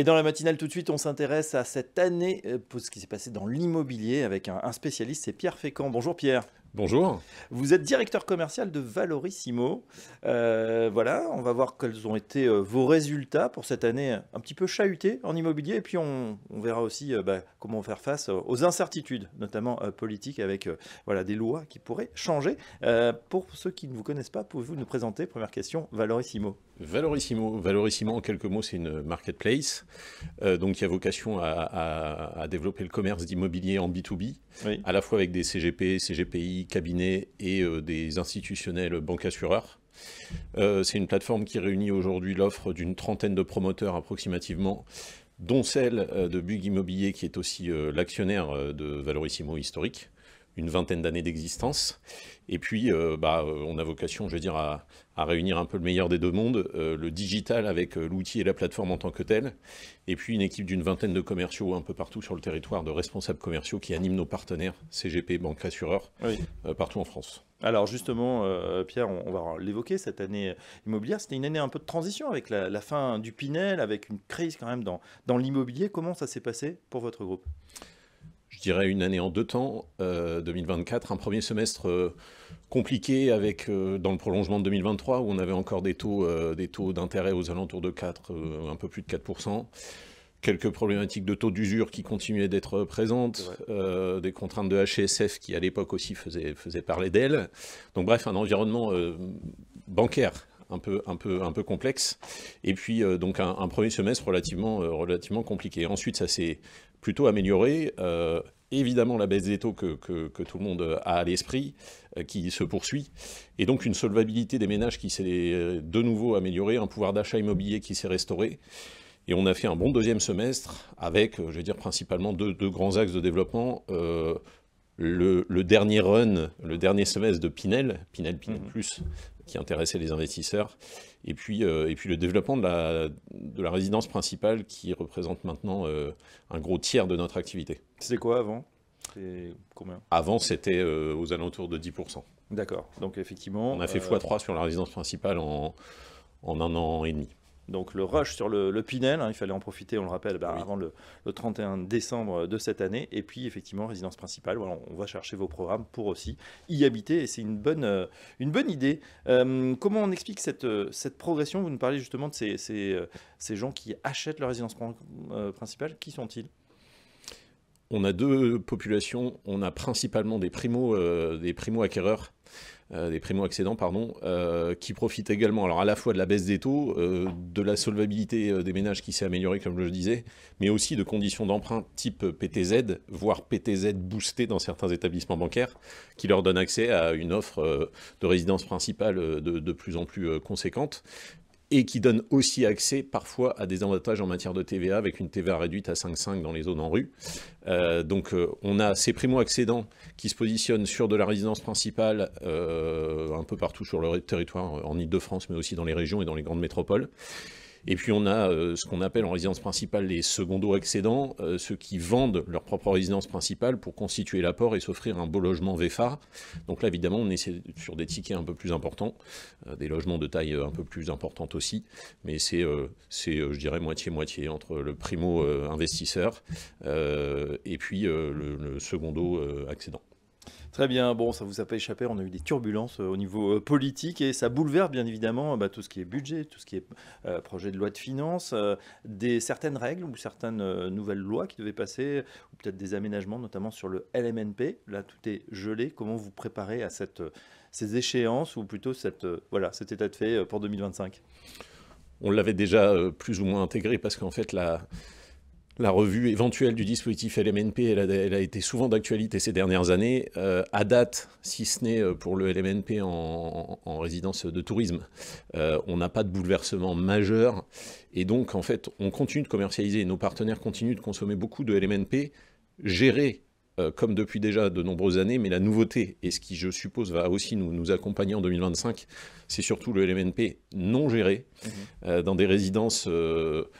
Et dans la matinale tout de suite, on s'intéresse à cette année, pour ce qui s'est passé dans l'immobilier avec un spécialiste, c'est Pierre Fécamp. Bonjour Pierre. Bonjour. Vous êtes directeur commercial de Valorissimo. Voilà, on va voir quels ont été vos résultats pour cette année un petit peu chahutée en immobilier. Et puis on verra aussi comment faire face aux incertitudes, notamment politiques, avec voilà, des lois qui pourraient changer. Pour ceux qui ne vous connaissent pas, pouvez-vous nous présenter, première question, Valorissimo? Valorissimo, en quelques mots, c'est une marketplace donc qui a vocation à développer le commerce d'immobilier en B2B, Oui. à la fois avec des CGP, CGPI, cabinets et des institutionnels banques assureurs. C'est une plateforme qui réunit aujourd'hui l'offre d'une trentaine de promoteurs approximativement, dont celle de Bouygues Immobilier, qui est aussi l'actionnaire de Valorissimo historique, une vingtaine d'années d'existence. Et puis, on a vocation, je veux dire, à réunir un peu le meilleur des deux mondes, le digital avec l'outil et la plateforme en tant que tel, et puis une équipe d'une vingtaine de commerciaux un peu partout sur le territoire, de responsables commerciaux qui animent nos partenaires, CGP, banques assureurs, Oui. partout en France. Alors justement, Pierre, on va l'évoquer, cette année immobilière, c'était une année un peu de transition avec la fin du Pinel, avec une crise quand même dans l'immobilier. Comment ça s'est passé pour votre groupe? Je dirais une année en deux temps, 2024, un premier semestre compliqué avec, dans le prolongement de 2023, où on avait encore des taux d'intérêt aux alentours de 4, un peu plus de 4%. Quelques problématiques de taux d'usure qui continuaient d'être présentes, des contraintes de HCSF qui à l'époque aussi faisaient parler d'elles. Donc bref, un environnement bancaire un peu complexe. Et puis donc un premier semestre relativement compliqué. Ensuite, ça s'est plutôt amélioré. Évidemment, la baisse des taux que tout le monde a à l'esprit, qui se poursuit. Et donc une solvabilité des ménages qui s'est de nouveau améliorée, un pouvoir d'achat immobilier qui s'est restauré. Et on a fait un bon deuxième semestre avec, je vais dire, principalement deux grands axes de développement. Le dernier run, le dernier semestre de Pinel Plus, qui intéressait les investisseurs. Et puis le développement de la résidence principale qui représente maintenant un gros tiers de notre activité. C'était quoi avant? C'est combien? Avant, c'était aux alentours de 10%. D'accord, donc effectivement... On a fait x3 sur la résidence principale en un an et demi. Donc le rush sur le Pinel, il fallait en profiter, on le rappelle, Oui. avant le 31 décembre de cette année. Et puis effectivement, résidence principale, voilà, on va chercher vos programmes pour aussi y habiter. Et c'est une bonne idée. Comment on explique cette progression? Vous nous parlez justement de ces gens qui achètent leur résidence principale. Qui sont-ils? On a deux populations. On a principalement des primo-acquéreurs, des primo-accédants, pardon, qui profitent également, alors à la fois de la baisse des taux, de la solvabilité des ménages qui s'est améliorée, comme je le disais, mais aussi de conditions d'emprunt type PTZ, voire PTZ boosté dans certains établissements bancaires, qui leur donnent accès à une offre de résidence principale de plus en plus conséquente, et qui donne aussi accès parfois à des avantages en matière de TVA, avec une TVA réduite à 5,5 dans les zones en rue. Donc on a ces primo-accédants qui se positionnent sur de la résidence principale un peu partout sur le territoire, en Ile-de-France, mais aussi dans les régions et dans les grandes métropoles. Et puis on a ce qu'on appelle en résidence principale les secondo-accédants, ceux qui vendent leur propre résidence principale pour constituer l'apport et s'offrir un beau logement VFA. Donc là évidemment on est sur des tickets un peu plus importants, des logements de taille un peu plus importante aussi, mais c'est je dirais moitié-moitié entre le primo-investisseur et puis le secondo-accédant. Très bien, bon, ça vous a pas échappé, on a eu des turbulences au niveau politique et ça bouleverse bien évidemment tout ce qui est budget, tout ce qui est projet de loi de finances, certaines règles ou certaines nouvelles lois qui devaient passer, ou peut-être des aménagements, notamment sur le LMNP. Là, tout est gelé. Comment vous préparez à ces échéances ou plutôt cet état de fait pour 2025? On l'avait déjà plus ou moins intégré parce qu'en fait la revue éventuelle du dispositif LMNP, elle a été souvent d'actualité ces dernières années. À date, si ce n'est pour le LMNP en résidence de tourisme, on n'a pas de bouleversement majeur. Et donc, en fait, on continue de commercialiser, nos partenaires continuent de consommer beaucoup de LMNP, gérés comme depuis déjà de nombreuses années, mais la nouveauté, et ce qui, je suppose, va aussi nous accompagner en 2025, c'est surtout le LMNP non géré, dans des résidences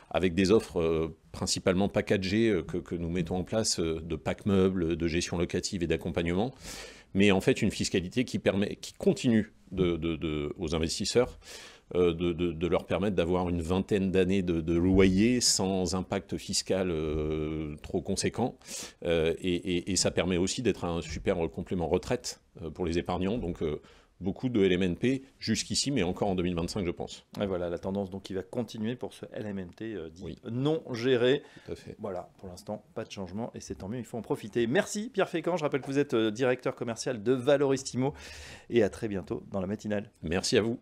avec des offres principalement packagées que nous mettons en place, de pack meubles, de gestion locative et d'accompagnement, mais en fait une fiscalité qui continue aux investisseurs de leur permettre d'avoir une vingtaine d'années de loyer sans impact fiscal trop conséquent. Et ça permet aussi d'être un super complément retraite pour les épargnants. Donc, beaucoup de LMNP jusqu'ici, mais encore en 2025, je pense. Et voilà la tendance donc qui va continuer pour ce LMNT dit Oui. non géré. Tout à fait. Voilà, pour l'instant, pas de changement et c'est tant mieux, il faut en profiter. Merci Pierre Fécamp, je rappelle que vous êtes directeur commercial de Valoristimo et à très bientôt dans la matinale. Merci à vous.